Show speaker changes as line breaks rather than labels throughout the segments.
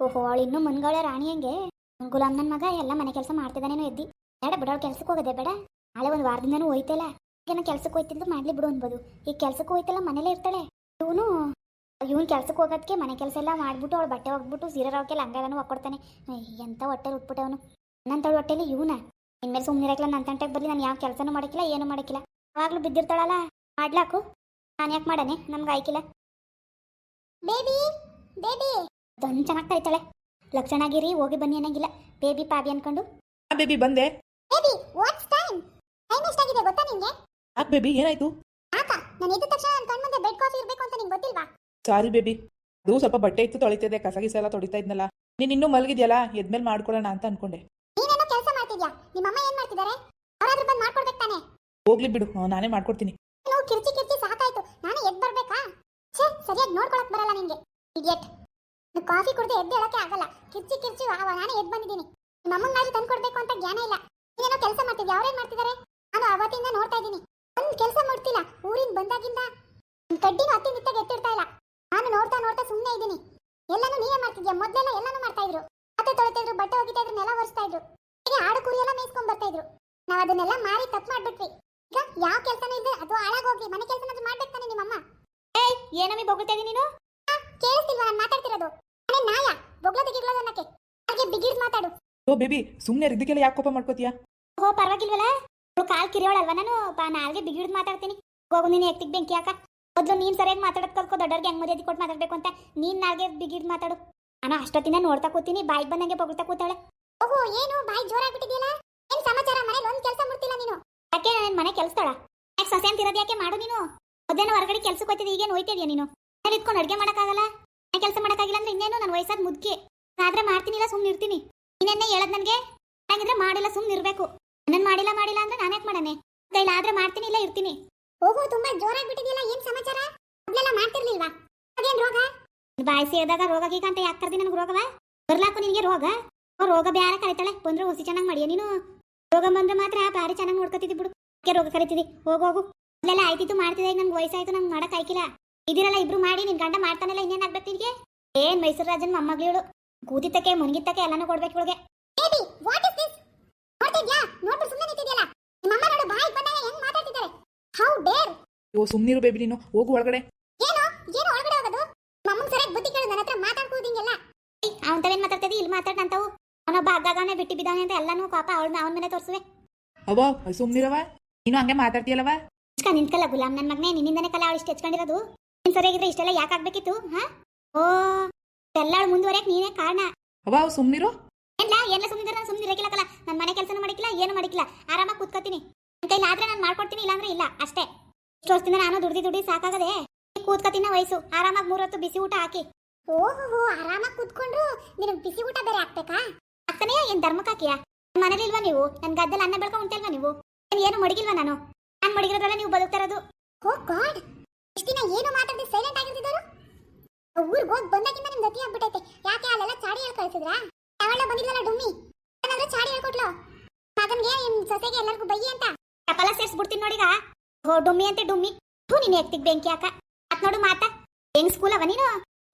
ಓಹೋ ಅವಳು ಇನ್ನೂ ಮನ್ಗಳ ರಾಣಿ ಹಂಗೆ ಗುಲಾಮ್ ನನ್ನ ಮಗ ಎಲ್ಲ ಮನೆ ಕೆಲಸ ಮಾಡ್ತಿದ್ದಾನೇನೋ ಎದ್ದಿ ಬೇಡ ಬಿಡೋಳು ಕೆಲ್ಸಕ್ಕೆ ಹೋಗೋದೆ ಬೇಡ ನಾಳೆ ಒಂದು ವಾರದಿಂದನೂ ಹೋಯ್ತಲ್ಲ ಏನೋ ಕೆಲ್ಸಕ್ಕೆ ಹೋಯ್ತಿದ್ದು ಮಾಡ್ಲಿ ಬಿಡು ಅನ್ಬೋದು ಈಗ ಕೆಲ್ಸಕ್ಕೆ ಹೋಯ್ತಲ್ಲ ಮನೇಲೇ ಇರ್ತಾಳೆ ಇವನು ಕೆಲ್ಸಕ್ಕೆ ಹೋಗೋದಕ್ಕೆ ಮನೆ ಕೆಲಸ ಎಲ್ಲ ಮಾಡ್ಬಿಟ್ಟು ಅವಳು ಬಟ್ಟೆ ಹೋಗ್ಬಿಟ್ಟು ಸೀರೆ ರಾವಕ್ಕೆ ಲಂಗಾಲೂ ಹಾಕೊಡ್ತಾನೆ. ಎಂತ ಹೊಟ್ಟೆಲಿ ಉಟ್ಬಿಟ್ಟೆ ಅವನು ನನ್ನಂತವಳು ಹೊಟ್ಟೆಲಿ ಇವನ ಇನ್ಮೇಲೆ ಸುಮ್ಮನಿರಕ್ಲ ನನ್ನ ತಂಟೆಗೆ ಬರಲಿ. ನಾನು ಯಾವ ಕೆಲಸನೂ ಮಾಡಕ್ಕಿಲ್ಲ ಏನೂ ಮಾಡಕ್ಕಿಲ್ಲ. ಆವಾಗಲೂ ಬಿದ್ದಿರ್ತಾಳಲ್ಲ ಮಾಡ್ಲಾಕು ನಾನು ಯಾಕೆ ಮಾಡಾನೆ ನಮ್ಗೆ ಆಯ್ಕಿಲ್ಲ. ಬೇಬಿ ಬೇಬಿ ಅದೊಂದು ಚೆನ್ನಾಗಿ ಕರಿತಾಳೆ. ಲಕ್ಷಣಾಗಿರಿ ಹೋಗಿ ಬನ್ನಿ ಅನ್ನಂಗಿಲ್ಲ. ಬೇಬಿ ಪಾಬಿ ಅನ್ಕೊಂಡು
ಬೇಬಿ ಬಂದೆ.
ಬೇಬಿ ವಾಟ್ಸ್ ಟೈಮ್ ಎಷ್ಟಾಗಿದೆ ಗೊತ್ತಾ ನಿಂಗೆ?
ಯಾಕೆ ಬೇಬಿ ಏನಾಯ್ತು?
ಆಕ ನಾನು ಎದ್ದ ತಕ್ಷಣ ನನ್ನ ಕಣ್ಮುಂದೆ ಬೆಡ್ ಕಾಫಿ ಇರಬೇಕು ಅಂತ ನಿಂಗೆ ಗೊತ್ತಿಲ್ವಾ?
ಸಾರಿ ಬೇಬಿ, ಅದು ಸ್ವಲ್ಪ ಬಟ್ಟೆ ಇತ್ತು ತೊಳಿತಿದ್ದೆ, ಕಸ ಗಿಸ ಎಲ್ಲ ತೊಳಿತಾ ಇದ್ನಲ್ಲ. ನೀನು ಇನ್ನೂ ಮಲಗಿದ್ಯಲ್ಲ, ಎದ್ಮೇಲೆ ಮಾಡ್ಕೊಳ್ಳೋಣ ಅಂತ ಅನ್ಕೊಂಡೆ.
ನೀನೇನೋ ಕೆಲಸ ಮಾಡ್ತಿದ್ಯಾ, ನಿಮ್ಮ ಅಮ್ಮ ಏನ್ ಮಾಡ್ತಿದ್ದಾರೆ? ಅವರಾದ್ರೂ ಬಂದು ಮಾಡ್ಕೊಡ್ಬೇಕು ತಾನೆ.
ಹೋಗ್ಲಿ ಬಿಡು, ನಾನೇ ಮಾಡ್ಕೊಡ್ತೀನಿ.
ನೀವು ಕಿರ್ಚಿ ಕಿರ್ಚಿ ಸಾಕಾಯ್ತು, ನಾನೇ ಎದ್ದು ಬರ್ಬೇಕಾ? ಛೇ, ಸರಿಯಾಗಿ ನೋಡ್ಕೊಳಕ್ ಬರಲ್ಲ ನಿಂಗೆ ಇಡಿಯಟ್. ಕಾಫಿ ಕುಡ್ದೆ ಎದ್ದು ಹೇಳಕ್ಕೆ ಆಗಲ್ಲ. ಕಿರ್ಚಿ ಕಿರ್ಚಿ ನಾನೇ ಎದ್ದು ಬಂದಿದ್ದೀನಿ. ನಿಮ್ಮ ಅಮ್ಮಂಗಾದ್ರೂ ತಂದು ಕೊಡ್ಬೇಕು ಅಂತ ಜ್ಞಾನ ಇಲ್ಲ. ನೀನೇನೋ ಕೆಲಸ ಮಾಡ್ತಿದ್ಯಾ, ಅವ್ರೇನ್ ಮಾಡ್ತಿದ್ದಾರೆ? ನಾನು ಅವತ್ತಿಂದ ನೋಡ್ತಾ ಇದ್ದೀನಿ. ಒಂದು ಕೆಲಸ ಮಾಡ್ತಿಲ್ಲ. ಊರಿಂದ ಬಂದಾಗಿಂದ ಕಡ್ಡಿನೂ ಹತ್ತಿ ನಿತ್ತಾಗ ಎತ್ತಿಡ್ತಾ ಇಲ್ಲ. ನಾನು ನೋಡ್ತಾ ನೋಡ್ತಾ ಸುಮ್ಮನೆ ಇದ್ದೀನಿ. ಎಲ್ಲಾನು ನೀವೇ ಮಾಡ್ತಿದ್ಯಾ. ಮೊದಲೆಲ್ಲ ಎಲ್ಲಾನು ಮಾಡ್ತಾ ಇದ್ರು. ಮತ್ತೆ ತೊಳಿತಾ ಇದ್ರು, ಬಟ್ಟೆ ಒಗಿತಾ ಇದ್ರು, ನೆಲ ಒರೆಸ್ತಾ ಇದ್ರು, ಹೀಗೆ ಆಡು ಕುರಿ ಎಲ್ಲ ಮೇಯ್ಸ್ಕೊಂಡ್ ಬರ್ತಾ ಇದ್ರು. ನಾವ್ ಅದನ್ನೆಲ್ಲ ಮಾರಿ ತಪ್ಪು ಮಾಡ್ಬಿಟ್ವಿ. ಈಗ ಯಾವ ಕೆಲಸನೂ ಇದ್ರೆ ಅದು ಹಾಳಾಗೋಗಿ ಮನೆ ಕೆಲಸನಾದ್ರೂ ಮಾಡ್ಬೇಕು ತಾನೆ ನಿಮ್ಮಮ್ಮ. ಏಯ್ ಏನಮ್ಮಿ ಬೊಗಳ್ತಾ ಇದೀನಿ ನೀನು? ಕೇಳಿಸ್ತಿಲ್ವಾ ನಾನು ಮಾತಾಡ್ತಿರೋದು? ಅದೇ ನಾಯ ಬೊಗ್ಳೋದು ಗಿಗ್ಳೋದು ಅನ್ನಕ್ಕೆ ಹಾಗೆ ಬಿಗಿಡ್ ಮಾತಾಡು.
ಓ ಬೇಬಿ, ಸುಮ್ಮನೆ ಇದಕ್ಕೆಲ್ಲ ಯಾಕೆ ಕೋಪ ಮಾಡ್ಕೋತೀಯಾ?
ಓಹೋ ಪರವಾಗಿಲ್ವಲ್ಲ, ಕಾಲ್ ಕಿರಿಯೋಳಲ್ವಾ ನಾನು? ನಾಲ್ಗೆ ಬಿಗಿಡ್ ಮಾತಾಡ್ತೀನಿ. ಹೋಗು ನೀನು ಎತ್ತಿಗೆ ಬೆಂಕಿ ಹಾಕ. ಮೊದಲು ನೀನು ಸರಿಯಾಗಿ ಮಾತಾಡೋದು ಕಲ್ಕೋ. ದೊಡ್ಡವ್ರಿಗೆ ಹೆಂಗ್ ಮರ್ಯಾದೆ ಕೊಟ್ಟು ಮಾತಾಡ್ಬೇಕು ಅಂತ ನೀನ್ ನಾಲ್ಗೆ ಬಿಗಿಡ್ ಮಾತಾಡು. ನಾನು ಅಷ್ಟೊತ್ತಿನ ನೋಡ್ತಾ ಕೂತೀನಿ, ಬಾಯಿ ಬಂದಂಗೆ ಬೊಗಳ್ತಾ ಕೂತಾಳೆ. ಓಹೋ ಏನು ಬಾಯಿ ಜೋರಾಗ್ಬಿಟ್ಟಿದ್ಯಲ್ಲ? ಏನ್ ಸಮಾಚಾರ? ಮನೇಲಿ ಒಂದ್ ಕೆಲಸ ಮಾಡ್ತಿಲ್ಲ ನೀನು. ಯಾಕೆ ನನ್ನ ಮನೆ ಕೆಲ್ಸತಾಳ? ಯಾಕೆ ಸೊಸೆ ಅಂತ ಇರೋದು ಯಾಕೆ? ಮಾಡು ನೀನು. ಮೊದಲೇನೋ ಹೊರಗಡೆ ಕೆಲ್ಸಕ್ಕೆ ಹೋಗ್ತಿದ್ದೆ, ಈಗೇನು ಹೋಯ್ತಿದ್ಯಾ ನೀನು? ನಾನು ಇಟ್ಕೊಂಡು ಅಡುಗೆ ಮಾಡೋಕ್ಕಾಗಲ್ಲ, ಕೆಲಸ ಮಾಡೋಕ್ಕಾಗಿಲ್ಲ ಅಂದ್ರೆ ಇನ್ನೇನು ನನ್ನ ವಯಸ್ಸಾದ ಮುದುಕಿ. ಆದ್ರೆ ಮಾಡ್ತೀನಿಲ್ಲ, ಸುಮ್ಮನೆ ಇರ್ತೀನಿ. ನೀನೆನ್ನೇ ಹೇಳದ್ ನನಗೆ? ಹಾಗಿದ್ರೆ ಮಾಡಿಲ್ಲ ಸುಮ್ಮನೆ ಇರಬೇಕು. ನನ್ನ ಮಾಡಿಲ್ಲ ಅಂದ್ರೆ ನಾನು ಯಾಕೆ ಮಾಡಾನೆ? ಕೈಲಾದ್ರೆ ಮಾಡ್ತೀನಿ, ಇಲ್ಲ ಇರ್ತೀನಿ. ಓಹೋ ತುಂಬಾ ಜೋರಾಗ್ಬಿಟ್ಟಿದ್ಯಲ್ಲ, ಏನ್ ಸಮಾಚಾರ? ಮೊದಲೆಲ್ಲ ಮಾಡ್ತಿರ್ಲಿಲ್ವಾ? ಅದೇನ್ ರೋಗ? ಬಾಯಿ ಸೇರಿದಾಗ ರೋಗ ಗೀಗ ಅಂತ ಯಾಕೆ ಕರ್ದಿ? ನನಗೆ ರೋಗವ ಬರ್ಲಾಕು ನಿನಗೆ ರೋಗ? ರೋಗ ಬ್ಯಾರೆ ಕರಿತಾಳೆ. ಬಂದ್ರೆ ಹುಸಿ ಚೆನ್ನಾಗಿ ಮಾಡಿಯ ನೀನು? ರೋಗ ಬಂದ್ರೆ ಮಾತ್ರ ಭಾರಿ ಚೆನ್ನಾಗಿ ನೋಡ್ಕೊತಿದ್ದಿ ಬಿಡು. ರೋಗ ಕರಿತಿದ್ದಿ ಹೋಗು. ಅಲ್ಲೆಲ್ಲ ಆಯ್ತಿತ್ತು ಮಾಡ್ತಿದ್ದೆ. ಈಗ ನನ್ಗೆ ವಯಸ್ಸಾಯ್ತು, ನಂಗೆ ಮಾಡಕ್ ಆಯ್ಕಿಲ್ಲ. ಇದಿರಲ್ಲ ಇಬ್ರು ಮಾಡಿ ನಿನ್ ಗಂಡ ಮಾಡ್ತಾನಲ್ಲ, ಇನ್ನೇನ್ ಆಗ್ಬೇಕು ನಿನಗೆ? ಏನ್ ಮೈಸೂರು ರಾಜನ್ ಮೊಮ್ಮಗಳಿವಳು, ಕೂತಿತ್ತಕ್ಕೆ ಮುನ್ಗಿತ್ತಕ್ಕೆ ಎಲ್ಲಾನು ಕೊಡ್ಬೇಕು ಇವಳಿಗೆ. Baby what is this? ನೋಡ್ತಿದ್ಯಾ? ನೋಡ್ಬಿಟ್ಟು ಸುಮ್ಮನೆ ನಿಂತಿದ್ಯಲ್ಲ. ನಿಮ್ಮ ಅಮ್ಮ ನೋಡು ಬಾಯಿ ಬಂದಾಗ ಹೆಂಗ್ ಮಾತಾಡ್ತಿದ್ದಾರೆ. How dare.
ಓ ಸುಮ್ಮನಿರು ಬೇಬಿ, ನೀನು ಹೋಗು ಒಳಗಡೆ.
ಏನು ಒಳಗಡೆ ಹೋಗೋದು? ನಮ್ಮನ್ನ ಸರಿಯಾಗಿ ಬುದ್ಧಿ ಕೇಳು, ನನ್ನ ಹತ್ರ ಮಾತಾಡ್ಕೋದಿಂಗೆಲ್ಲ. ಅವನ್ ಮಾತಾಡ್ತಿದ್ದಿ, ಇಲ್ಲಿ ಮಾತಾಡ್ನಂತವು. ಅವನೊಬ್ಬ ಹಗ್ಗಗಾನೆ ಬಿಟ್ಟು ಬಿದ್ದಾನೆ ಅಂತ ಎಲ್ಲಾನು ಪಾಪ ಅವನ ಮೇಲೆ ತೋರಿಸುವೆ.
ಅವ ಸುಮ್ಮನಿರವ, ನೀನು ಹಂಗೆ ಮಾತಾಡ್ತೀಯಲ್ಲವ.
ನಿಂತ್ಕಲ್ಲ ಗುಲಾಮ್ ನನ್ನ ಮಗನೇ, ನಿನ್ನಿಂದನೇ ಕಲ ಅವಳು ಇಷ್ಟು ಹೆಚ್ಕೊಂಡಿರೋದು. ನೀನ್ ಸರಿಯಾಗಿದ್ರೆ ಇಷ್ಟೆಲ್ಲ ಯಾಕೆ ಆಗ್ಬೇಕಿತ್ತು? ಹಾ ಓ ಎಲ್ಲ ಮುಂದುವರೆಯಕ್ ನೀನೇ ಕಾರಣ.
ಅವ ಸುಮ್ಮನಿರು.
ಎಲ್ಲ ಸುಮ್ಮನಿದ್ರೆ ನಾನು ಸುಮ್ಮನಿರಕ್ಕಿಲ್ಲಕಲ್ಲ. ನನ್ನ ಮನೆ ಕೆಲಸನೂ ಮಾಡಿಕ್ಕಿಲ್ಲ, ಏನು ಮಾಡಿಕ್ಕಿಲ್ಲ. ಆರಾಮಾಗಿ ಕೂತ್ಕೋತೀನಿ. ನನ್ನ ಕೈಲಿ ಆದ್ರೆ ನಾನು ಮಾಡ್ಕೊಡ್ತೀನಿ, ಇಲ್ಲಾಂದ್ರೆ ಇಲ್ಲ ಅಷ್ಟೇ. ಇಷ್ಟು ವರ್ಷದಿಂದ ನಾನು ದುಡ್ದು ಸಾಕಾಗದೆ. ಕೂತ್ಕೋತಿನ ವಯಸ್ಸು. ಆರಾಮಾಗಿ 3 ಹೊತ್ತು ಬಿಸಿ ಊಟ ಹಾಕಿ. ಓಹೋ ಆರಾಮಾಗಿ ಕೂತ್ಕೊಂಡ್ರು ನಿನಗೆ ಬಿಸಿ ಊಟ ಬೇರೆ ಹಾಕ್ಬೇಕಾ? ಅಕ್ಕನೇ ಏನ್ ಧರ್ಮಕ್ಕೆ ಹಾಕಿಯಾ? ನನ್ನ ಮನೇಲಿ ಇಲ್ವಾ ನೀವು? ನನ್ನ ಗದ್ದೆಲ್ಲ ಅನ್ನ ಬೆಳ್ಕೊ ಉಂಟಲ್ವಾ ನೀವು? ಏನು ಮಡಗಿಲ್ವಾ ನಾನು ಮಡಗಿರೋದ್ರಲ್ಲ ನೀವು ಬದುಕ್ತಾ ಇರೋದು. ಓ ಗಾಡ್, ಇಷ್ಟು ದಿನ ಏನು ಮಾತಾಡದೆ ಸೈಲೆಂಟ್ ಆಗಿರ್ತಿದ್ರು. ಊರಿಗೆ ಹೋಗಿ ಬಂದಾಗಿಂದ ನಿಮ್ಗೆ ಗತಿ ಆಗ್ಬಿಟ್ಟೈತೆ. ಯಾಕೆ ಅಲ್ಲೆಲ್ಲ ಚಾಡಿ ಹೇಳಿ ಕಳ್ಸಿದ್ರಾ? ಅವಳ ಬಂದಿದ್ಲಲ್ಲ ಡುಮ್ಮಿ, ಏನಾದ್ರೂ ಚಾಡಿ ಹೇಳ್ಕೊಟ್ಲು ಮಗನ್ಗೆ, ನಿಮ್ ಸೊಸೆಗೆ ಎಲ್ಲರಿಗೂ ಬೈಯಿ ಅಂತ. ಕಪಲ ಸೇರ್ಸ್ಬಿಡ್ತೀನಿ ನೋಡಿಗ. ಓ ಡುಮ್ಮಿ ಅಂತೆ ಡುಮ್ಮಿ. ನೀನು ಎತ್ತಿಗೆ ಬೆಂಕಿ ಹಾಕ. ಅತ್ ನೋಡು ಮಾತಾ ಹೆಂಗ್ ಸ್ಕೂಲ್ ಅವ ನೀನು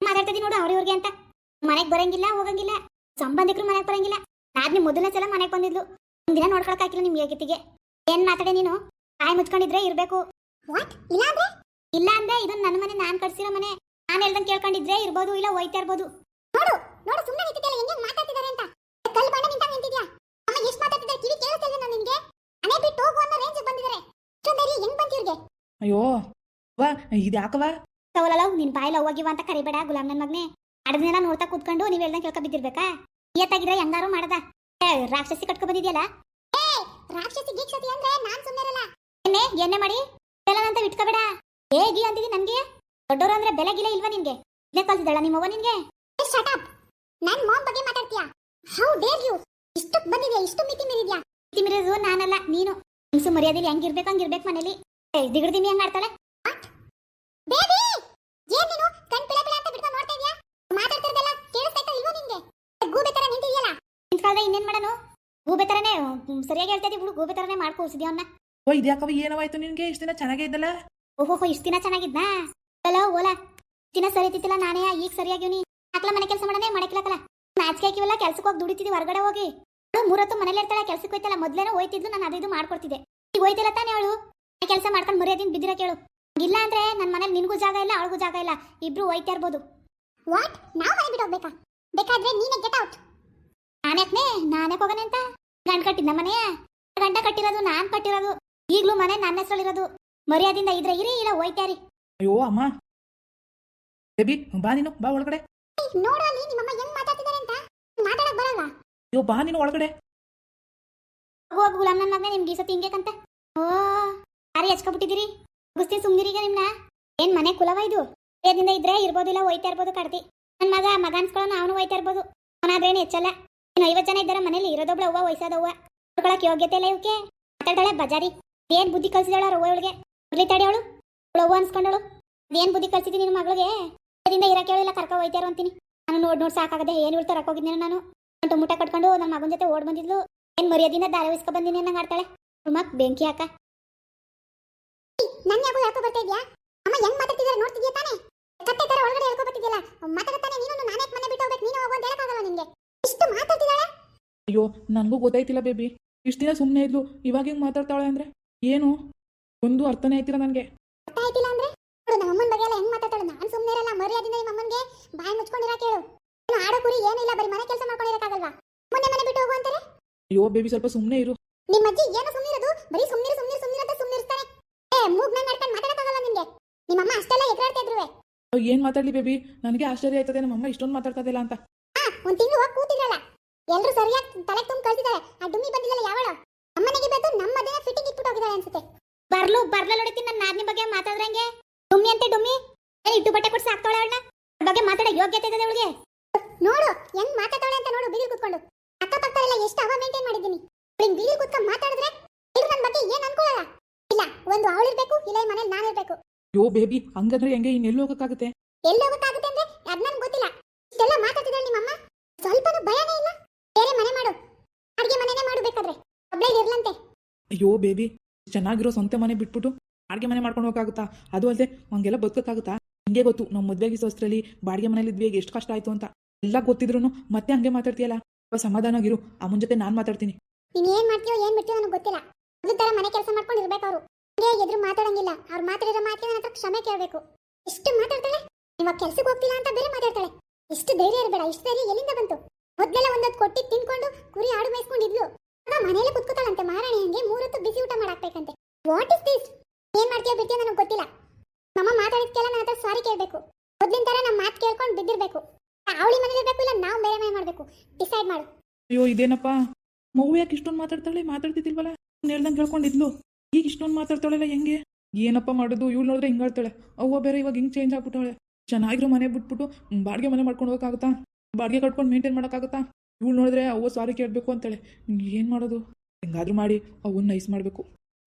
ಮಾತಾಡ್ತಿದ್ದಿ ನೋಡು ಅವ್ರಿವ್ರಿಗೆ ಅಂತ. ಮನೆಗೆ ಬರಂಗಿಲ್ಲ, ಹೋಗಂಗಿಲ್ಲ, ಸಂಬಂಧಿಕರು ಮನೆಗೆ ಬರಂಗಿಲ್ಲ. ನಾದ್ ನಿಮ್ ಮೊದಲನೇ ಸಲ ಮನೆಗೆ ಬಂದಿದ್ಲು. ಒಂದಿನ ನೋಡ್ಕೊಳಕ್ ಹಾಕಿಲ್ಲ ನಿಮ್ ಹೇಗಿತ್ತಿಗೆ. ಏನ್ ಮಾತಾಡೆ ನೀನು? ಬಾಯಿ ಮುಚ್ಕೊಂಡಿದ್ರೆ ಇರ್ಬೇಕು. ವಾಟ್? ಇಲ್ಲ ಅಂದ್ರೆ ಇದು ನನ್ನ ಮನೆ, ನಾನ್ ಕಟ್ಸಿರೋ ಮನೆ. ನಾನು ಹೇಳ್ದಂಗೆ ಕೇಳ್ಕೊಂಡಿದ್ರೆ ಇರ್ಬೋದು, ಇಲ್ಲ ಹೋಯ್ತಾ ಇರ್ಬೋದು. ನೋಡು ಸುಮ್ಮನೆ ನಿಂತಿದ್ಯಲ್ಲ, ಹೆಂಗ್ ಮಾತಾಡ್ತಿದ್ದಾರೆ ಅಂತ. ಕಲ್ ಬಂಡ ನಿಂತಾಗ ನಿಂತಿದ್ಯಾ? ಅಮ್ಮ ಎಷ್ಟು ಮಾತಾಡ್ತಿದ್ದಾರೆ, ಕಿವಿ ಕೇಳಿಸ್ತಿಲ್ವ ನಾನು ನಿನ್ಗೆ? ಮನೆ ಬಿಟ್ಟು ಹೋಗು ಅನ್ನೋ ರೇಂಜ್ ಬಂದಿದ್ದಾರೆ. ಇಷ್ಟೊಂದೇರಿ ಹೆಂಗ್ ಬಂತಿವ್ರಿಗೆ?
ಅಯ್ಯೋ ವಾ, ಇದು ಯಾಕವ?
ತವಲಲ್ಲ ನಿನ್ ಬಾಯಿಲ್ಲ ಹೋಗಿವ ಅಂತ ಕರಿಬೇಡ ಗುಲಾಮ್ ನನ್ ಮಗ್ನೆ. ಅಡದಿನ ನೋಡ್ತಾ ಕೂತ್ಕೊಂಡು ನೀವ್ ಹೇಳ್ದಂಗೆ ಕೇಳ್ಕೊ ಬಿದ್ದಿರ್ಬೇಕಾ? ನಿಯತ್ತಾಗಿದ್ರೆ ಹೆಂಗಾರು ಮಾಡದ. ರಾಕ್ಷಸಿ ಕಟ್ಕೊ ಬಂದಿದ್ಯಲ್ಲ. ರಾಕ್ಷಸಿ ಗೀಕ್ಷತಿ ಅಂದ್ರೆ ನಾನ್ ಸುಮ್ಮನೆ ಇರಲ್ಲ. ಎಣ್ಣೆ ಮಾಡಿ ಅಂತ ಇಟ್ಕೋಬೇಡ. ಹೇಗಿ ಅಂತಿದಿ ನನ್ಗೆ? ದೊಡ್ಡವರು ಅಂದ್ರೆ ಬೆಲೆಗಿಲ್ಲ ಇಲ್ವಾ ನಿನ್ಗೆ? ಇಲ್ಲೇ ಕಲ್ತಿದ್ದಾಳ ನಿಮ್ಮವ್ವ ನಿನ್ಗೆ? Shut up. ನನ್ ಮಾಮ್ ಬಗ್ಗೆ ಮಾತಾಡ್ತೀಯಾ? How dare you? ಇಷ್ಟು ಬಂದಿದ್ಯಾ, ಇಷ್ಟು ಮಿತಿ ಮೀರಿದ್ಯಾ? ಮಿತಿ ಮೀರಿದ್ರು ನಾನಲ್ಲ ನೀನು. ಹಿಂಸು ಮರ್ಯಾದೆಲಿ ಹೆಂಗಿರ್ಬೇಕು ಹಂಗಿರ್ಬೇಕು ಮನೇಲಿ. ದಿಗಡ್ದಿಮಿ ಹೆಂಗ್ ಆಡ್ತಾಳೆ? ಬೇಬಿ ಏನ್ ನೀನು ಕಣ್ ಪಿಳ ಪಿಳ ಅಂತ ಬಿಡ್ಕೊಂಡು ನೋಡ್ತಾ ಇದೀಯಾ? ಮಾತಾಡ್ತಿರೋದೆಲ್ಲ ಕೇಳಿಸ್ತಾ ಇಲ್ವೋ ನಿನ್ಗೆ? ಗೂಬೆ ತರ ನಿಂತಿದ್ಯಲ್ಲ, ನಿಂತ್ಕೊಳ್ದೆ ಇನ್ನೇನ್ ಮಾಡೋನು? ಗೂಬೆ ತರನೇ ಸರಿಯಾಗಿ ಹೇಳ್ತಾ ಇದೀವಿ ಬಿಡು. ಗೂಬೆ ತರನೇ ಮಾಡ್ಕೋಸಿದ್ಯಾ ಅವನ್ನ.
ಓ ಇದ್ಯಾಕವ, ಏನವಾಯ್ತು ನಿನ್ಗೆ? ಇಷ್ಟು ದಿನ ಚೆನ್ನಾಗೇ ಇದ್ದಲ್ಲ.
ಓಹೋ ಇಷ್ಟು ದಿನ ಚೆನ್ನಾಗಿದ್ನಾ? ಓಲಾ ದಿನ ಸರಿ ಇತ್ತಿಲ್ಲ ನಾನೇ ಈಗ ಸರಿಯಾಗಿವ್ನಿ. ಹಾಕ್ಲ ಮನೆ ಕೆಲಸ ಮಾಡನೆ ಮಾಡಕ್ಲಕಲ್ಲ. ನಾಚಿಕೆ ಹಾಕಿವಲ್ಲ ಕೆಲ್ಸಕ್ಕೆ ಹೋಗಿ ದುಡಿತಿದ್ವಿ ಹೊರಗಡೆ ಹೋಗಿ ಅವಳು 3 ಹೊತ್ತು ಮನೇಲಿ ಇರ್ತಾಳೆ ಕೆಲ್ಸಕ್ಕೆ ಹೋಯ್ತಲ್ಲ ಮೊದ್ಲೇನೋ ಹೋಯ್ತಿದ್ಲು ನಾನು ಅದು ಇದು ಮಾಡ್ಕೊಡ್ತಿದ್ದೆ ಈಗ ಹೋಯ್ತಿಲ್ಲ ತಾನೇ ಅವಳು ಕೆಲಸ ಮಾಡ್ಕೊಂಡು ಮರ್ಯಾದಿನ ಬಿದ್ದಿರ ಕೇಳು ಇಲ್ಲ ಅಂದ್ರೆ ನನ್ನ ಮನೇಲಿ ನಿನಗೂ ಜಾಗ ಇಲ್ಲ ಅವಳಿಗೂ ಜಾಗ ಇಲ್ಲ ಇಬ್ರು ಹೋಯ್ತಾ ಇರ್ಬೋದು ವಾಟ್ ನಾವು ಮನೆ ಬಿಟ್ಟು ಹೋಗ್ಬೇಕಾ ಬೇಕಾದ್ರೆ ನೀನೇ ಗೆಟ್ ಔಟ್ ನಾನೇ ಹೋಗನೆ ಅಂತ ಗಂಡ ಕಟ್ಟಿದ್ನ ಮನೆ ಗಂಡ ಕಟ್ಟಿರೋದು ನಾನ್ ಕಟ್ಟಿರೋದು ಈಗ್ಲೂ ಮನೆ ನನ್ನ ಹೆಸರಲ್ಲಿರೋದು ಮರ್ಯಾದಿಂದ ಇದ್ರೆ ಇರಿ ಇಲ್ಲ ಹೋಯ್ತಾರಿ
ಅಯ್ಯೋ ಅಮ್ಮ ಬೇಬಿ ಬಾ ನೀನು ಬಾ ಒಳಗಡೆ
ನೋಡು ಅಲ್ಲಿ ನಿಮ್ಮಮ್ಮ ಹೆಂಗ್ ಮಾತಾಡ್ತಿದ್ದಾರೆ ಅಂತ ಮಾತಾಡಕ್ ಬರಲ್ವಾ
ಅಯ್ಯೋ ಬಾ ನೀನು ಒಳಗಡೆ
ಹೋಗು ಗುಲಾಮ್ ನನ್ನ ಮಗನೇ ನಿಮ್ಗೆ ಈ ಸತಿ ಹಿಂಗೇಕಂತ ಓ ಯಾರು ಹೆಚ್ಕೊಬಿಟ್ಟಿದ್ದೀರಿ ಮುಗಿಸ್ತೀನಿ ಸುಮ್ನಿರಿ ಈಗ ನಿಮ್ನ ಏನ್ ಮನೆ ಕುಲವ ಇದು ಮರ್ಯಾದಿಂದ ಇದ್ರೆ ಇರ್ಬೋದು ಇಲ್ಲ ಹೋಯ್ತಾ ಇರ್ಬೋದು ಕಡ್ತಿ ನನ್ನ ಮಗ ಅನ್ಸ್ಕೊಳ್ಳೋಣ ಅವನು ಹೋಯ್ತಾ ಇರ್ಬೋದು ಅವನಾದ್ರೇನು ಹೆಚ್ಚಲ್ಲ ಇನ್ನು 50 ಜನ ಇದ್ದಾರೆ ಮನೇಲಿ ಇರೋದೊಬ್ಳು ಅವ್ವ ವಯಸ್ಸಾದವ್ವ ನೋಡ್ಕೊಳಕ್ ಯೋಗ್ಯತೆ ಇಲ್ಲ ಇವಕ್ಕೆ ಮಾತಾಡ್ತಾಳೆ ಬಜಾರಿ ಏನ್ ಬುದ್ಧಿ ಕಲ್ಸಿದಾಳ ಅವ್ವ ಅವಳಿಗೆ ಬರ್ಲಿ ತಡಿ ಅವಳು ಅವ್ವ ಅನ್ಸ್ಕೊಂಡಳು ಅದೇನ್ ಬುದ್ಧಿ ಕಲ್ಸಿದ್ದೀನಿ ನಿನ್ನ ಮಗಳಿಗೆ ಅದರಿಂದ ಇರಕ್ಕೆ ಹೇಳಿಲ್ಲ ಕರ್ಕ ಹೋಯ್ತಾರೋ ಅಂತೀನಿ ನಾನು ನೋಡ್ ಸಾಕಾಗದೆ ಏನು ಇಳ್ತಾ ಹೋಗಿದ್ದೀನಿ ನಾನು ಗಂಟು ಮುಟ್ಟ ಕಟ್ಕೊಂಡು ನನ್ನ ಮಗನ ಜೊತೆ ಓಡ್ ಬಂದಿದ್ಲು ಏನ್ ಮರ್ಯಾದಿಂದ ದಾರ ಉಸ್ಕೊ ಬಂದಿನಿ ಅನ್ನಂಗ್ ಆಡ್ತಾಳೆ ಮಕ್ ಬೆಂಕಿ ಹಾಕ ನನ್ನ ಯಾಕೋ ಯಾಕೋ ಬರ್ತಾ ಇದ್ಯಾ ಅಮ್ಮ ಹೆಂಗ್ ಮಾತಾಡ್ತಿದಾರೆ ನೋಡ್ತಿದ್ಯಾ ತಾನೇ ಕತ್ತೆ ತರ ಒಳಗಡೆ ಹೇಳ್ಕೊ ಬರ್ತಿದ್ಯಲ್ಲ ಮಾತಾಡ್ತಾನೆ ನೀನು ನಾನೇ ಮನೆ ಬಿಟ್ಟು ಹೋಗ್ಬೇಕು ನೀನು ಹೋಗೋ ಅಂತ ಹೇಳಕ್ಕಾಗಲ್ಲ ನಿಂಗೆ ಇಷ್ಟು ಮಾತಾಡ್ತಿದ್ದಾಳೆ
ಅಯ್ಯೋ ನನಗೂ ಗೊತ್ತಾಯ್ತಿಲ್ಲ ಬೇಬಿ ಇಷ್ಟು ದಿನ ಸುಮ್ಮನೆ ಇದ್ಲು ಇವಾಗ ಹಿಂಗೆ ಮಾತಾಡ್ತಾಳೆ ಅಂದ್ರೆ ಏನು ಒಂದು ಅರ್ಥನೇ ಆಯ್ತಿಲ್ಲ ನನಗೆ
ಗೊತ್ತಾಯ್ತಿಲ್ಲ ಅಂದ್ರೆ ನೋಡು ನಮ್ಮ ಅಮ್ಮನ ಬಗ್ಗೆ ಎಲ್ಲ ಹೆಂಗ್ ಮಾತಾಡ್ತಾಳೆ ನಾನು ಸುಮ್ಮನೆ ಇರಲ್ಲ ಮರ್ಯಾದಿಂದ ನಿಮ್ಮ ಅಮ್ಮನಿಗೆ ಬಾಯಿ ಮುಚ್ಕೊಂಡಿರಕ್ಕೆ ಹೇಳು ನೀನು ಆಡೋ ಕುರಿ ಏನಿಲ್ಲ ಬರೀ ಮನೆ ಕೆಲಸ ಮಾಡ್ಕೊಂಡಿರಕ್ಕಾಗಲ್ವಾ ಮೊನ್ನೆ ಮನೆ ಬಿಟ್ಟು ಹೋಗು ಅಂತಾರೆ
ಅಯ್ಯೋ ಬೇಬಿ ಸ್ವಲ್ಪ ಸುಮ್ಮನೆ ಇರು
ನಿಮ್ಮ ಅಜ್ಜಿ ಏನು ಸುಮ್ಮನಿರೋದು ಬರೀ ಸುಮ್ಮನಿರು ಅಂತ ಸುಮ್ಮನಿರ್ತಾನೆ ಮೂಗ್ನ ಮಾಡ್ಕೊಂಡು ಮಾತಾಡಕ್ಕಾಗಲ್ಲ ನಿಮ್ಗೆ ನಿಮ್ಮಮ್ಮ ಅಷ್ಟೆಲ್ಲ ಎದುರಾಡ್ತಾ ಇದ್ರುವೆ
ಏನು ಮಾತಾಡ್ಲಿ ಬೇಬಿ ನನಗೆ ಆಶ್ಚರ್ಯ ಆಯ್ತದೆ ನಮ್ಮಮ್ಮ ಇಷ್ಟೊಂದು ಮಾತಾಡ್ತದಿಲ್ಲ ಅಂತ
ಒಂದು ತಿಂಗಳು ಹೋಗಿ ಕೂತಿದ್ರಲ್ಲ ಎಲ್ಲರೂ ಸರಿಯಾಗಿ ತಲೆ ತುಂಬ ಕಳ್ಸಿದ್ದಾರೆ ಆ ಡುಮ್ಮಿ ಬಂದಿದ್ದಲ್ಲ ಯಾವಳು ಅಮ್ಮನಿಗೆ ಬೇತು ನಮ್ಮ ಮದುವೆ ಫಿಟ್ಟಿಂಗ್ ಇಟ್ಬಿಟ್ಟು ಹೋಗಿದ್ದಾಳೆ ಅನ್ಸುತ್ತೆ ಬರ್ಲ ಹೊಡಿತೀನಿ ನನ್ನ ನಾದಿನ ಬಗ್ಗೆ ಮಾತಾಡ್ರಂಗೆ ಡುಮ್ಮಿ ಅಂತೆ ಡುಮ್ಮಿ ಇಟ್ಟು ಬಟ್ಟೆ ಕೊಟ್ಟು ಸಾಕ್ತಾಳೆ ಅವಳನ್ನ ಬಗ್ಗೆ ಮಾತಾಡೋ ಯೋಗ್ಯತೆ ಇದೆ ಅವಳಿಗೆ ನೋಡು ಹೆಂಗ್ ಮಾತಾಡ್ತಾಳೆ ಅಂತ ನೋಡು ಬೀದಿಲ್ ಕೂತ್ಕೊಂಡು ಅಕ್ಕಪಕ್ಕ ಎಲ್ಲ ಎಷ್ಟು ಅವ ಮೇಂಟೈನ್ ಮಾಡಿದ್ದೀನಿ ಅವಳಿಗೆ ಬೀದಿಲ್ ಕೂತ್ಕೊಂಡು ಮಾತಾಡಿದ್ರೆ ಎಲ್ಲರೂ ನನ್ನ ಬಗ್ಗೆ ಏನ್ ಅನ್ಕೊಳ್ಳಲ್ಲ ಇಲ್ಲ ಒಂದು ಅವಳಿರ್ಬೇಕು ಇಲ್ಲ ಈ ಮನೇಲಿ ನಾನಿರ್ಬೇಕು
ಅಯ್ಯೋ ಬೇಬಿ ಹಂಗಂದ್ರೆ ಹೆಂಗೆ ಇನ್ನೆಲ್ಲಿ ಹೋಗಕ್ಕಾಗುತ್ತೆ
ಎಲ್ಲಿ ಹೋಗಕ್ಕಾಗುತ್ತೆ ಅಂದ್ರೆ ಅದ್ ನನ್ಗೆ ಗೊತ್ತಿಲ್ಲ ಇಷ್ಟೆಲ್ಲ ಮಾತಾಡ್ತಿದ್ದಾಳೆ ನಿಮ್ಮಮ್ಮ ಸ್ವಲ್ಪನೂ ಭಯನೇ ಇಲ್ಲ ಬೇರೆ ಮನೆ ಮಾಡು ಅಡಿಗೆ ಮನೆನೇ ಮಾಡು ಬೇಕಾದ್ರೆ ಒಬ್ಳೇ ಇರ್ಲಂತೆ
ಅಯ್ಯೋ ಬೇಬಿ ಚೆನ್ನಾಗಿರೋ ಸ್ವಂತ ಮನೆ ಬಿಟ್ಬಿಟ್ಟು ಬಾಡಿಗೆ ಮನೆ ಮಾಡ್ಕೊಂಡು ಹೋಗಕ್ಕಾಗುತ್ತಾ ಅದು ಅಲ್ಲದೆ ಹಂಗೆಲ್ಲ ಬದುಕಕ್ಕಾಗುತ್ತಾ ಹಿಂಗೆ ಗೊತ್ತು ನಾವು ಮದುವೆಗೆ ಸೋಸ್ತ್ರಲ್ಲಿ ಬಾಡಿಗೆ ಮನೇಲಿ ಇದ್ವಿ ಎಷ್ಟು ಕಷ್ಟ ಆಯ್ತು ಅಂತ ಎಲ್ಲ ಗೊತ್ತಿದ್ರು ಮತ್ತೆ ಹಂಗೆ ಮಾತಾಡ್ತೀಯಲ್ಲ ಸಮಾಧಾನವಾಗಿರು ಅಮ್ಮನ ಜೊತೆ ನಾನು ಮಾತಾಡ್ತೀನಿ
ನೀನ್ ಏನ್ ಮಾಡ್ತೀಯೋ ಏನ್ ಬಿಡ್ತೀಯೋ ನನಗೆ ಗೊತ್ತಿಲ್ಲ ಮೊದಲ ತರ ಮನೆ ಕೆಲಸ ಮಾಡ್ಕೊಂಡು ಇರ್ಬೇಕು ಅವರು ಹಂಗೆ ಎದುರು ಮಾತಾಡಂಗಿಲ್ಲ ಅವ್ರು ಮಾತಾಡಿರೋ ಮಾತಿಗೆ ನನ್ನ ಹತ್ರ ಕ್ಷಮೆ ಕೇಳಬೇಕು ಇಷ್ಟು ಮಾತಾಡ್ತಾಳೆ ಇವಾಗ ಕೆಲ್ಸಕ್ಕೆ ಹೋಗ್ತಿಲ್ಲ ಅಂತ ಬೇರೆ ಮಾತಾಡ್ತಾಳೆ ಇಷ್ಟು ಧೈರ್ಯ ಇರಬೇಡ ಇಷ್ಟು ಧೈರ್ಯ ಎಲ್ಲಿಂದ ಬಂತು ಮೊದ್ಲೆಲ್ಲ ಒಂದೊತ್ತು ಕೊಟ್ಟಿ ತಿನ್ಕೊಂಡು ಕುರಿ ಆಡು ಮೇಯಿಸ್ಕೊಂಡಿದ್ಲು ಮನೇಲಿ ಕುತ್ಕೋತಾಳಂತೆ ಮಹಾರಾಣಿ ಹಂಗೆ 3 ಹೊತ್ತು ಬಿಸಿ ಊಟ ಮಾಡಾಕ್ಬೇಕಂತೆ ವಾಟ್ ಇಸ್ ದಿಸ್ ಏನ್ ಮಾಡ್ತೀಯೋ ಬಿಡ್ತೀಯೋ ನನಗೆ ಗೊತ್ತಿಲ್ಲ ನಮ್ಮ ಮಾತಾಡಿದ್ಕೆಲ್ಲ ನನ್ನ ಹತ್ರ ಸಾರಿ ಕೇಳಬೇಕು ಮೊದ್ಲಿನ ತರ ನಮ್ಮ ಮಾತು ಕೇಳ್ಕೊಂಡು ಬಿದ್ದಿರ್ಬೇಕು ಅವಳಿ ಮನೇಲಿ ಇರ್ಬೇಕು ಇಲ್ಲ ನಾವು ಬೇರೆ ಮನೆ ಮಾಡ್ಬೇಕು ಡಿಸೈಡ್ ಮಾಡು
ಅಯ್ಯೋ ಇದೇನಪ್ಪ ಮಗು ಯಾಕೆ ಇಷ್ಟೊಂದು ಮಾತಾಡ್ತಾಳೆ ಮಾತಾಡ್ತಿದ್ದಿಲ್ವಲ್ಲ ಹೇಳ್ದಂಗೆ ಕೇಳ್ಕೊಂಡಿದ್ಲು ಈಗ ಇಷ್ಟೊಂದು ಮಾತಾಡ್ತಾಳೆಲ್ಲ ಹೆಂಗೆ ಏನಪ್ಪ ಮಾಡೋದು ಇವಳು ನೋಡಿದ್ರೆ ಹಿಂಗಾಡ್ತಾಳೆ ಅವ್ವ ಬೇರೆ ಇವಾಗ ಹಿಂಗೆ ಚೇಂಜ್ ಆಗ್ಬಿಟ್ಟಾಳೆ ಚೆನ್ನಾಗಿರೋ ಮನೆ ಬಿಟ್ಬಿಟ್ಟು ಬಾಡಿಗೆ ಮನೆ ಮಾಡ್ಕೊಂಡು ಹೋಗೋಕ್ಕಾಗುತ್ತಾ ಬಾಡಿಗೆ ಕಟ್ಕೊಂಡು ಮೇಂಟೈನ್ ಮಾಡೋಕ್ಕಾಗುತ್ತಾ ಇವಳು ನೋಡಿದ್ರೆ ಅವ್ವ ಸಾರಿ ಕೇಳಬೇಕು ಅಂತೇಳೆ ಏನು ಮಾಡೋದು ಹೆಂಗಾದ್ರೂ ಮಾಡಿ ಅವನ್ನ ನೈಸ್ ಮಾಡಬೇಕು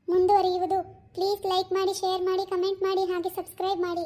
ಮುಂದುವರಿಯುವುದು ಪ್ಲೀಸ್ ಲೈಕ್ ಮಾಡಿ ಶೇರ್ ಮಾಡಿ ಕಮೆಂಟ್ ಮಾಡಿ ಹಾಗೆ ಸಬ್ಸ್ಕ್ರೈಬ್ ಮಾಡಿ